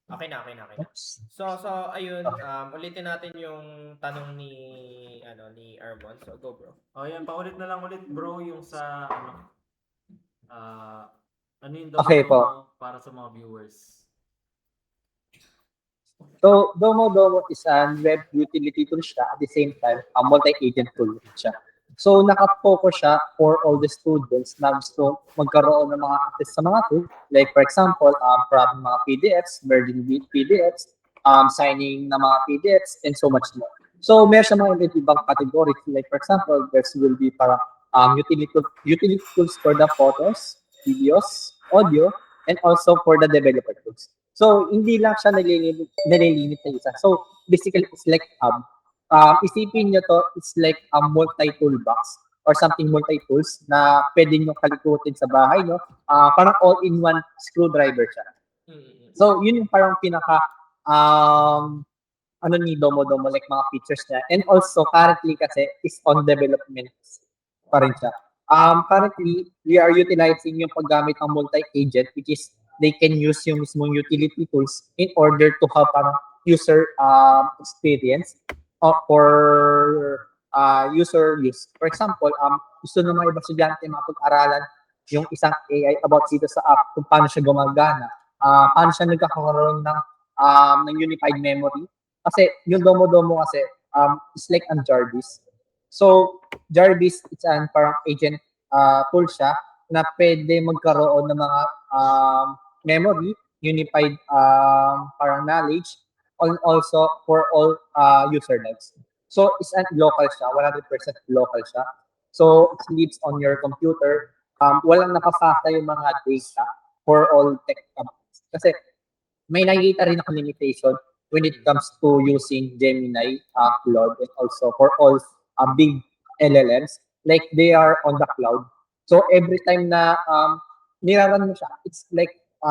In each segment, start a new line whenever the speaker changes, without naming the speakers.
Okay na. So ayun, ulitin natin yung tanong ni Armon. So go, bro.
Yan, paulit na lang ulit bro yung sa ano yung
Okay po.
Domo para sa mga viewers.
So, Domo is an web utility tool siya at the same time, a multi-agent tool siya. So, nakafocus siya for all the students na gusto magkaroon ng mga access sa mga tool. Like, for example, from mga PDFs, merging PDFs, signing ng mga PDFs, and so much more. So, meron siya mga ibang categories. Like, for example, there will be para utility tools for the photos, videos, audio, and also for the developer tools. So, hindi lang siya nalilimit sa isa. So, basically, it's like isipin nyo to, it's like a multi-toolbox or something multi-tools na pwede nyo kalikutin sa bahay, no? Parang all-in-one screwdriver siya. So, yun yung parang pinaka ano ni Domo, like mga features niya. And also, currently kasi is on development pa rin siya. Currently, we are utilizing yung paggamit ng multi-agent, which is they can use yung mismong utility tools in order to have parang user experience or user use. For example, gusto ng mga iba estudyante mapag-aralan yung isang AI about dito sa app, kung paano siya gumagana, paano siya nagkakaroon ng unified memory. Kasi yung Domo kasi is like an Jarvis. So, Jarvis, it's an parang agent tool siya na pwede magkaroon ng mga memory, unified parang knowledge, also for all user lives. So, it's an local siya, 100% local siya. So, it lives on your computer. Walang nakafasa yung mga data for all tech companies. Kasi may nakikita rin ako limitation when it comes to using Gemini, Claude, and also for all big LLMs, like they are on the cloud. So every time na niraran mo siya, it's like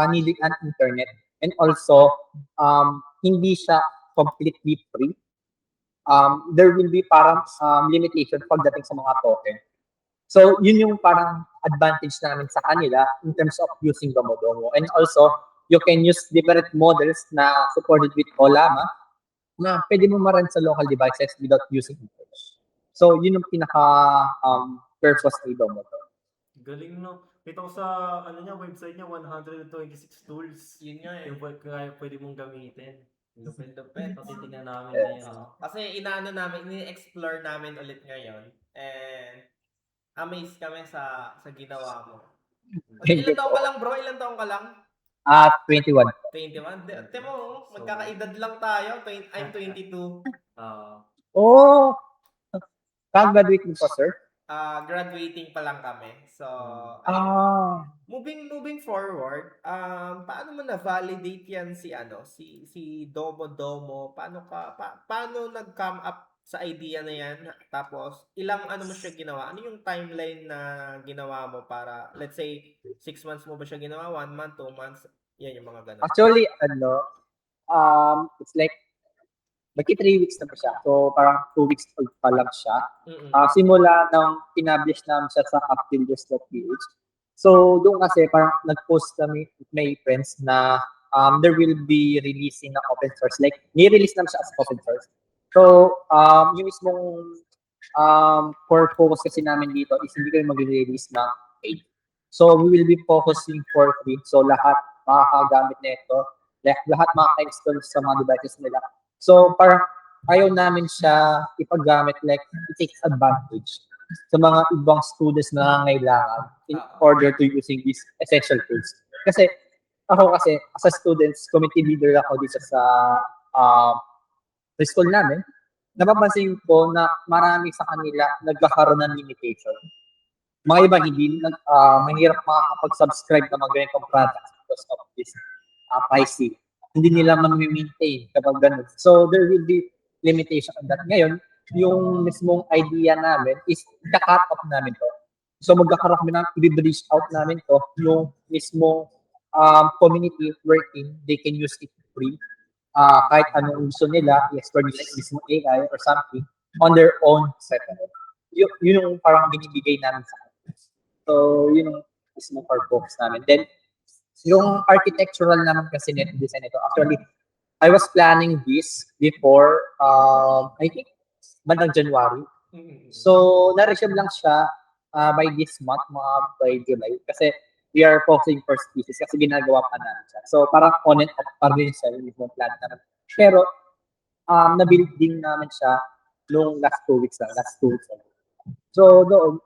needing an internet. And also, hindi siya completely free. There will be parang limitation pagdating sa mga token. So yun yung parang advantage namin sa kanila in terms of using Domo. And also, you can use different models na supported with Olama na pwede mo ma-run sa local devices without using it. So, yun yung pinaka-purpose ni Domo.
Galing, no? Ito ko sa website niya, 126 tools.
Yun nga eh.
Yung pwede mong gamitin.
Lupit.
Titingnan namin ngayon.
Kasi ini-explore namin ulit ngayon. And amazed kami sa ginawa mo. Ilan taong ka lang, bro? Ilan taong ka lang?
21.
21? Ate mo, magkakaedad lang tayo. I'm 22.
Oh! Graduate mo pa, sir?
Graduating pa lang kami. So, moving forward, paano mo na-validate yan si Domo? Paano nag-come up sa idea na yan? Tapos, ilang mo siya ginawa? Ano yung timeline na ginawa mo para, let's say, 6 months mo ba siya ginawa? 1 month, 2 months? Yan yung mga ganun.
Actually, it's like, baki 3 weeks na pa siya. So, parang 2 weeks old pa lang siya. Simula nang pinablish namin siya sa appbuilders.ph. So, doon kasi parang nag-post kami with my friends na there will be releasing na open source. Like, ni-release namin siya as open source. So, yung mismong core focus kasi namin dito is hindi kami mag-release ng paid. So, we will be focusing for free. So, lahat makakagamit na ito. Lahat makaka-install sa mga devices nila. So, parang ayaw namin siya ipaggamit like it takes advantage sa mga ibang students na nangangailangan in order to using these essential tools. Kasi, ako kasi, as a students, committee leader ako dito sa school namin, napapansin ko na marami sa kanila nagkakaroon ng limitation. Mga iba hindi, mahirap makakapag-subscribe na mga ganitong products because of this IC. Hindi nila ma-maintain kapag ganun. So, there will be limitation on that. Ngayon, yung mismong idea namin is i-cut off namin to. So, magkakaroon kami ng i-reach out namin to, yung mismong community working, they can use it free. Kahit anong gusto nila, i-explore nila yung mismong AI or something on their own setup. Yun yung parang binibigay namin sa kanila. So, yun yung mismong core focus namin. Then, Yung architectural naman kasi net design ito. Actually, I was planning this before, I think, bandang January. So, na-reserve lang siya by this month, mga by July. Kasi we are focusing for species kasi ginagawa pa namin siya. So, parang on and off pa rin siya yung mismong plan namin. Pero, na-build din namin siya nung last 2 weeks lang. So, doon,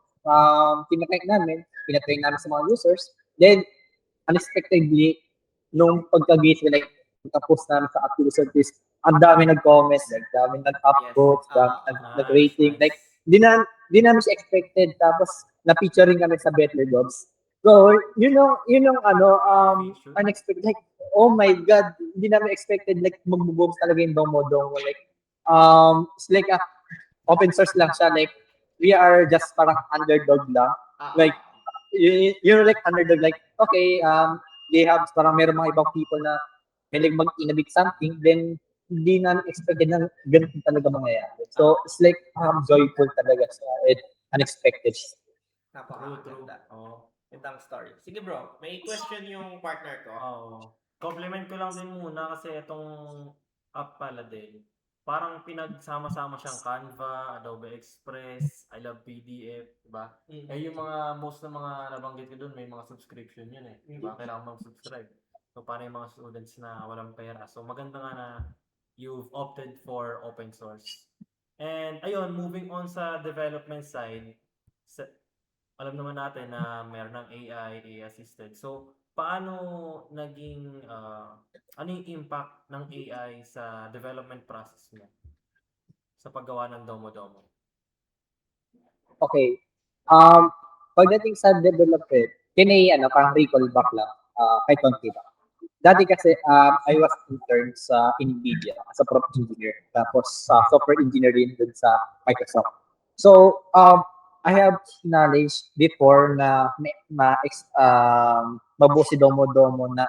pinatrain namin sa mga users. Then, unexpectedly, nung pagka-gate, like, tapos namin sa activity service, ang dami nag-comment, like, dami nag-upvotes, dami nag-rating. Like, di namin siya expected. Tapos, na-featuring kami sa Better Dogs. So, yun yung unexpected. Like, oh my God, hindi namin expected, like, mag-booms talaga yung Domo. Like, it's like, open source lang siya. Like, we are just parang underdog lang. Like, you're like underdog, like, okay, they have, parang meron mga ibang people na may mag-innovate something, then hindi namin expected na ganito talaga mangyayari. So, it's like joyful talaga siya at unexpected.
Napakaganda.
Oo.
Gandang story. Sige bro, may question yung partner ko.
Compliment ko lang din muna kasi itong app pala din. Parang pinagsama-sama siyang Canva, Adobe Express, I Love PDF, diba? Yung most ng mga nabanggit ko doon, may mga subscription yun eh. Diba? Kailangan mag-subscribe. So, para yung mga students na walang pera. So, maganda nga na you've opted for open source. And, ayun, moving on sa development side, alam naman natin na meron ng AI assisted. So, paano naging, ano yung impact ng AI sa development process mo? Sa paggawa ng Domo?
Okay. Pagdating sa development, parang recall back lang, kay konti lang. Dati kasi, I was intern sa NVIDIA as a prop engineer, tapos sa software engineering dun sa Microsoft. So, I have knowledge before na mabuo si Domo na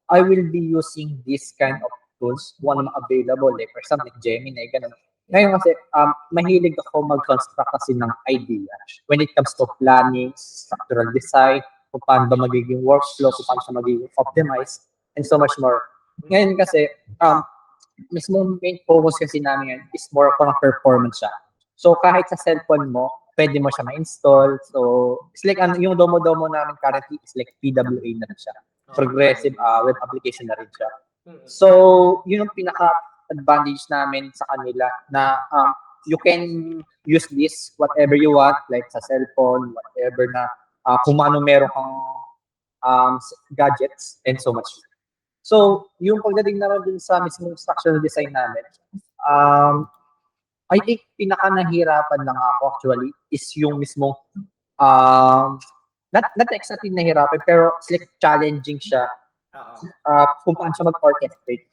I will be using this kind of tools kung ano available, like for example, Gemini, ganun. Ngayon kasi, mahilig ako mag-construct kasi ng idea when it comes to planning, structural design, kung paano ba magiging workflow, kung paano siya magiging optimized, and so much more. Ngayon kasi, mismo main focus kasi namin yan is more on performance siya. So, kahit sa cellphone mo, pwede mo siya ma-install. So, it's like, yung Domo namin currently is like PWA na rin siya. Progressive web application na rin siya. So, yun yung pinaka-advantage namin sa kanila na you can use this whatever you want, like sa cellphone, whatever na kung ano meron kang gadgets and so much. So, yung pagdating naman din sa mismong structural design namin, I think pinaka-nahirapan lang ako actually is yung mismong not exactly nahirapan, pero it's like challenging siya kung paano siya mag-orchestrate.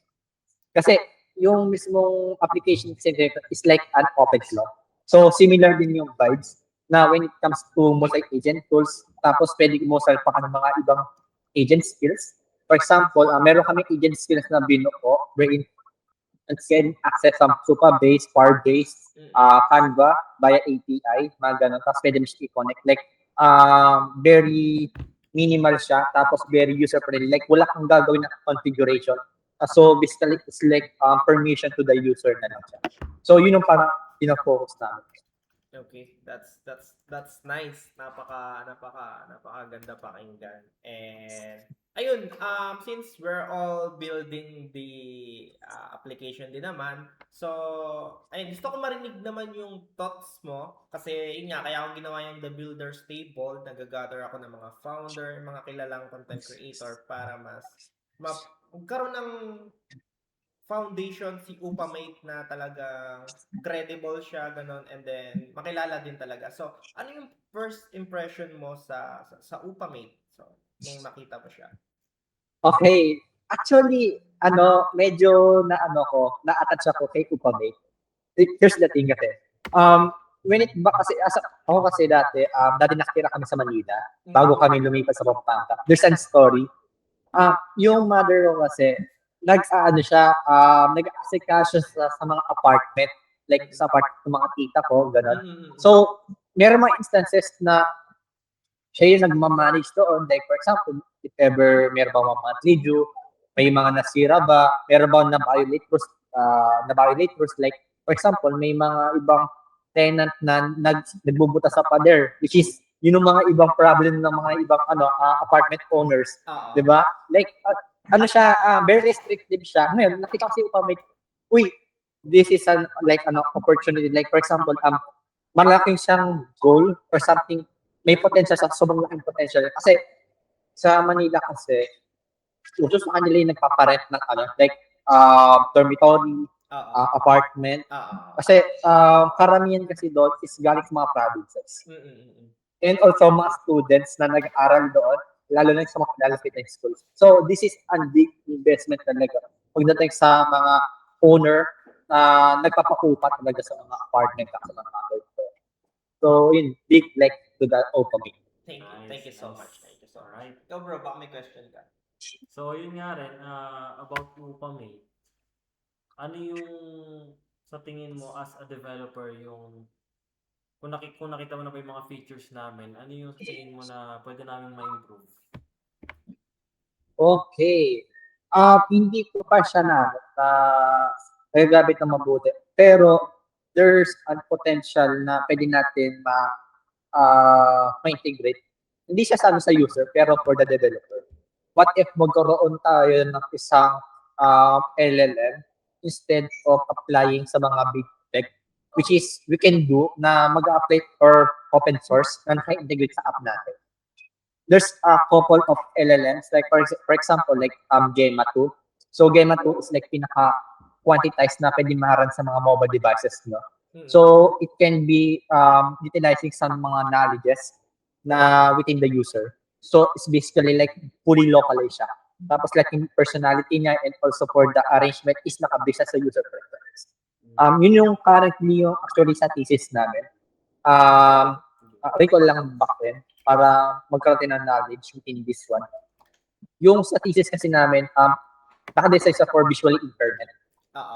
Kasi yung mismong application is like an open flow. So similar din yung vibes na when it comes to multi-agent tools, tapos pwede mo sa pa ng mga ibang agent skills. For example, meron kami agent skills na binuo wherein and can access some Supabase, Firebase, Canva via API, mga ganun. Tapos pwede mo siya i-connect. Like, very minimal siya, tapos very user-friendly. Like, wala kang gagawin na configuration. So, basically, it's like permission to the user na lang siya. So, yun yung parang pinafocus namin.
Okay, that's nice. Napakaganda pakinggan. And ayun, since we're all building the application din naman, so ayun, gusto ko marinig naman yung thoughts mo kasi yun nga, kaya ako ginawa yung The Builders Table, nag-gather ako ng mga founder, mga kilalang content creator para magkaroon ng foundation si Upamate na talagang credible siya, ganun, and then makilala din talaga. So, ano yung first impression mo sa Upamate? So, nung nakita mo siya.
Okay. Actually, medyo na-attach ako kay Upamate. Here's the thing kasi. Ako kasi dati nakatira kami sa Manila bago kami lumipat sa Pampanga. There's a story. Yung mother ko kasi, nag-aasikaso sa mga apartment, like sa apartment ng mga tita ko, gano'n. So, meron mga instances na siya yung nagmamanage doon. Like, for example, if ever meron ba mga monthly due, may mga nasira ba, meron ba na-violate rules, like, for example, may mga ibang tenant na nagbubutas sa pader, which is, yun yung mga ibang problem ng mga ibang apartment owners.
Oo.
Di ba? Like, ano siya, very restrictive siya. Ngayon, nakita kasi upamate, uy, this is like opportunity. Like, for example, malaking siyang goal or something, may potential sa sobrang laking potential. Kasi, sa Manila kasi, usos sa kanila yung nagpaparent ng like, dormitory,
Oo.
apartment.
Oo.
Kasi, karamihan kasi doon is galing sa mga provinces.
Mm.
And also mga students na nag-aaral doon, lalo na sa mga pinalapit schools. So, this is a big investment talaga. Pagdating sa mga owner na nagpapakupa talaga sa mga apartment at sa mga condo. So, yun, big like to that opening.
Thank you. Thank you so much. Thank you so much.
Alright.
Ikaw bro, baka may question ka.
So, yun nga rin, about Upamate. Ano yung sa tingin mo as a developer yung kung nakita mo na ba yung mga features namin, ano yung sa tingin mo na pwede namin ma-improve?
Okay. Hindi ko pa siya nagagamit ng mabuti. Pero, there's a potential na pwede natin ma-integrate. Hindi siya sa user, pero for the developer. What if magkaroon tayo ng isang LLM instead of applying sa mga big tech, which is we can do na mag-apply or open source na naka-integrate sa app natin. There's a couple of LLMs, like for example, like Gemma 2. So Gemma 2 is like pinaka-quantized na pwede maharan sa mga mobile devices, no? So it can be utilizing some mga knowledges na within the user. So it's basically like fully localized siya. Tapos like yung personality niya and also for the arrangement is nakabisa sa user preference. Yun yung currently yung actually sa thesis namin. Recall lang back then para magkaroon din ng knowledge within this one. Yung sa thesis kasi namin, nakadesign sa for visually impairment.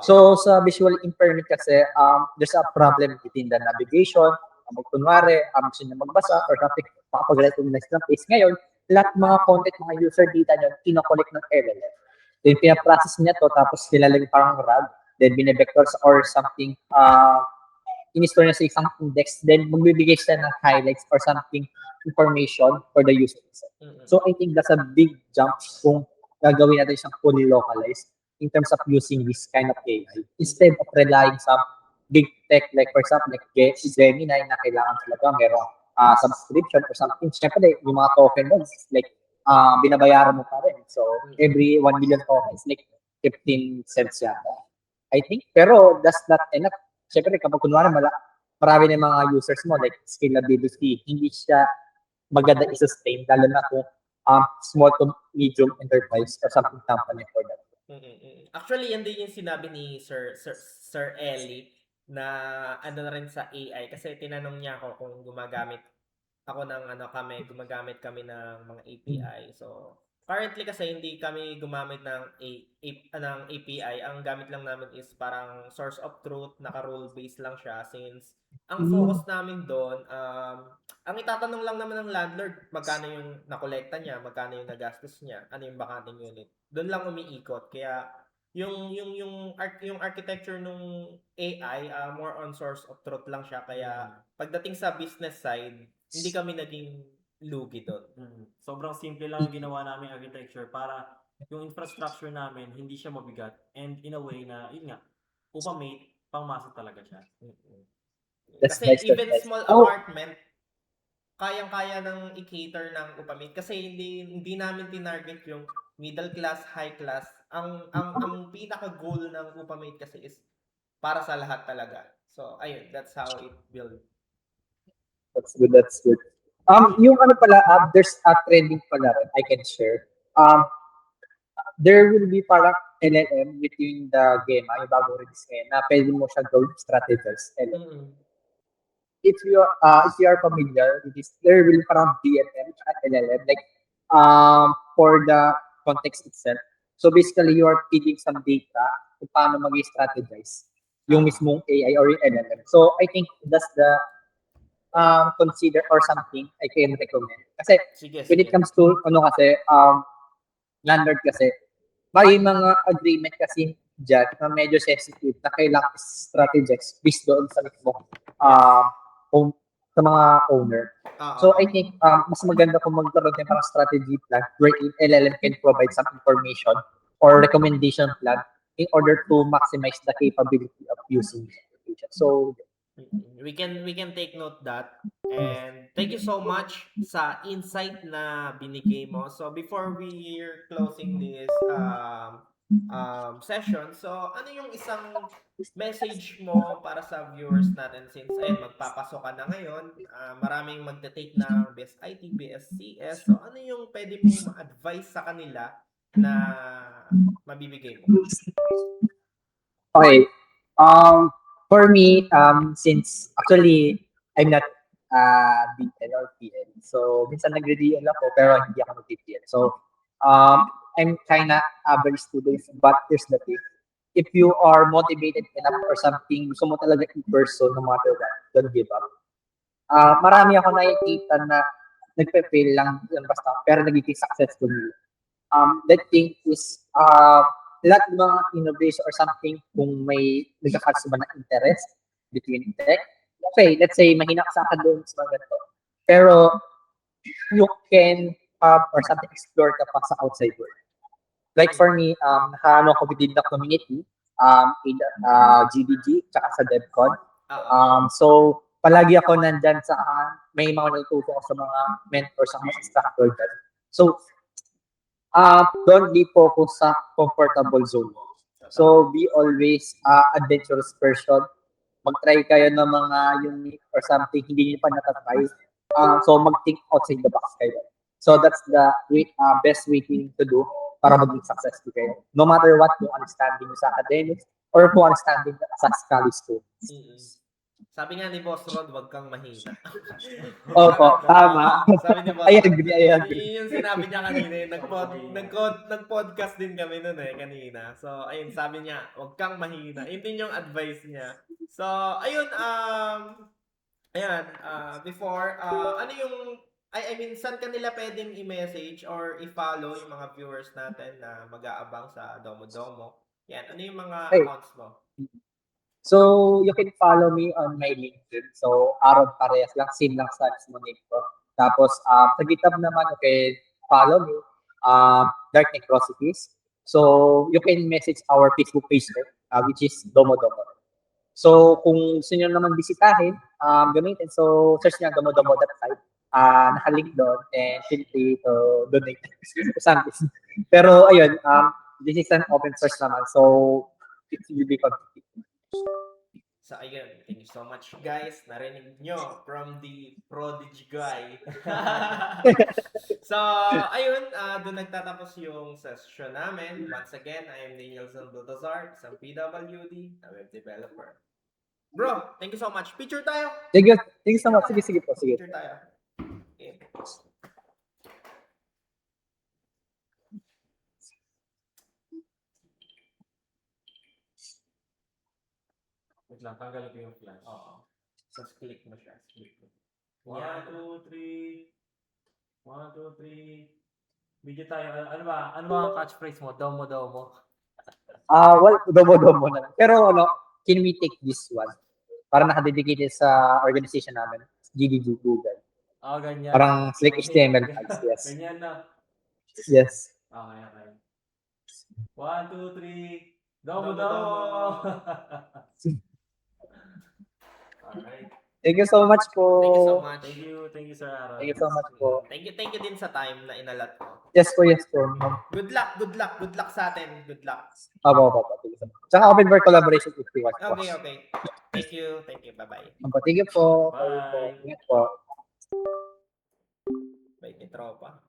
So, sa visual impairment kasi, there's a problem within the navigation. Kunwari, gusto niya magbasa or something, makapag-recognize ng face. Ngayon, lahat mga content, mga user data niya, kinokollect ng LLM. Then, pinaprocess niya to, tapos nilalagay parang RAG, then binivectors or something, in-store niya sa isang index, then magbibigay siya ng highlights or something information for the user. So, I think that's a big jump kung gagawin natin siyang fully localized in terms of using this kind of AI instead of relying sa big tech like for example like Gemini na kailangan talaga merong subscription or something. Siyempre, yung mga token doon like binabayaran mo pa rin. So, every 1 million token is like 15 cents yata. I think. Pero that's not enough. Siyempre, kapag kunwari marami na mga users mo like scalability, hindi siya maganda i-sustain lalo na kung small to medium enterprise or something company for that.
Actually, yan din yung sinabi ni Sir Ellie na ano na rin sa AI kasi tinanong niya ako kung gumagamit kami ng mga API. So, currently kasi hindi kami gumamit ng API. Ang gamit lang namin is parang source of truth, naka-rule based lang siya since ang focus namin doon, ang itatanong lang naman ng landlord, magkano yung nakolekta niya, magkano yung nagastos niya, ano yung bakanting unit. Doon lang umiikot. Kaya yung architecture nung AI, more on source of truth lang siya. Kaya pagdating sa business side, hindi kami naging lugi doon.
Sobrang simple lang yung ginawa namin architecture para yung infrastructure namin hindi siya mabigat and in a way na yun nga Upamate pangmasa talaga siya.
Kasi even small apartment kayang-kaya ng i-cater ng Upamate kasi hindi namin tinarget yung middle class, high class. Ang pinaka goal ng Upamate kasi is para sa lahat talaga. So ayun, that's how it build.
That's good. Yung ano pala, there's a trending pala rin I can share. There will be parang LLM between the Gemma, yung bago release ngayon, na pwede mo siya gawin strategies. If you are familiar with this, there will be parang BLM at LLM, like for the context itself. So basically, you are feeding some data kung paano mag-strategize yung mismong AI or yung LLM. So I think that's the consider or something I can recommend. Kasi
Sige,
when it
sige.
comes to landlord kasi, may mga agreement kasi dyan na medyo sensitive na kailangan strategies based doon sa mismo home, sa mga owner. So I think mas maganda kung magkaroon ng parang strategy plan wherein LLM can provide some information or recommendation plan in order to maximize the capability of using it. So
We can take note that. And thank you so much sa insight na binigay mo. So before we're closing this session, so ano yung isang message mo para sa viewers natin since ayun magpapasok ka na ngayon, maraming magte-take ng BSIT, BSCS. So ano yung pwede mong ma-advise sa kanila na mabibigay mo?
okay. For me, since actually I'm not BL or PL, so minsan nagre-DL ako pero hindi ako nag-PL. So I'm kinda average student, but here's the thing. If you are motivated enough or something, gusto mo talaga in person no matter what, don't give up. Marami ako nakikita na nagpe-fail lang yan basta, pero nagiging successful. That thing is, lahat ng mga innovation or something, kung may nagkakaroon ba ng interest between tech, okay, let's say, mahina ka sa academics, mga ganito. Pero, you can or something, explore ka pa sa outside world. Like for me, nakaano ako within the community, in GDG, tsaka sa DevCon. So, palagi ako nandyan sa, may mga natututo ako sa mga mentors, sa mga instructor dyan. So, don't be focused sa comfortable zone. So, be always adventurous person. Mag-try kayo ng mga unique or something hindi niyo pa natatry. So, mag-think outside the box kayo. So, that's the best way to do para maging successful kayo. No matter what, kung understanding sa academics or kung understanding sa college students.
Sabi nga ni Boss Rod, wag kang mahina.
Opo, tama.
Sabi ni Boss
I
Rod,
agree.
yun yung sinabi niya kanina. Nag-podcast din kami nun kanina. So, ayun, sabi niya, wag kang mahina. Yun din yung advice niya. So, ayun, before, ano yung, I mean, saan kanila pwedeng i-message or i-follow yung mga viewers natin na mag-aabang sa Domo Domo? Yan, ano yung mga accounts mo?
So, you can follow me on my LinkedIn. So, Aaron Parehas lang, same lang sa mismo name ko. Tapos, sa GitHub naman, you can follow me, Dark Necrosities. So, you can message our Facebook page there, which is Domo Domo. So, kung gusto nyo naman bisitahin, gamitin. So, search nyo domodomo.site. Nakalink doon and feel free to donate something. Pero, ayun, this is an open source naman. So, it will be competitive.
So, ayun. Thank you so much, guys. Narinig nyo from the prodigy guy. So, ayun. Doon nagtatapos yung session namin. Once again, I am Danielson Dotazar, isang PWD na web developer. Bro, thank you so much. Picture tayo.
Thank you so much. Sige po.
Picture tayo. Okay.
Wait lang, tanggalin ko yung flash.
Oo. Just click mo siya. Click mo.
1, 2, 3. 1, 2, 3. Video tayo. Ano ba ang catchphrase mo? Domo Domo.
Well, domo na lang. Pero can we take this one? Para nakadedicated sa organization namin, GDG Google.
Ganyan.
Parang slick HTML tags, yes.
Ganyan na.
Yes.
Okay. 1, 2, 3. Domo Domo. Alright.
Thank you so much po.
Thank you so much.
Thank you, Sir Aaron.
Thank you so much po.
Thank you din sa time na inalat ko.
Yes po.
Good luck sa atin. Good luck.
Opo. Thank you so much. Tsaka open for collaboration if you want po.
Okay. Thank you. Bye-bye.
Thank you po.
Bye.
Ingat po.
Bye, may tropa.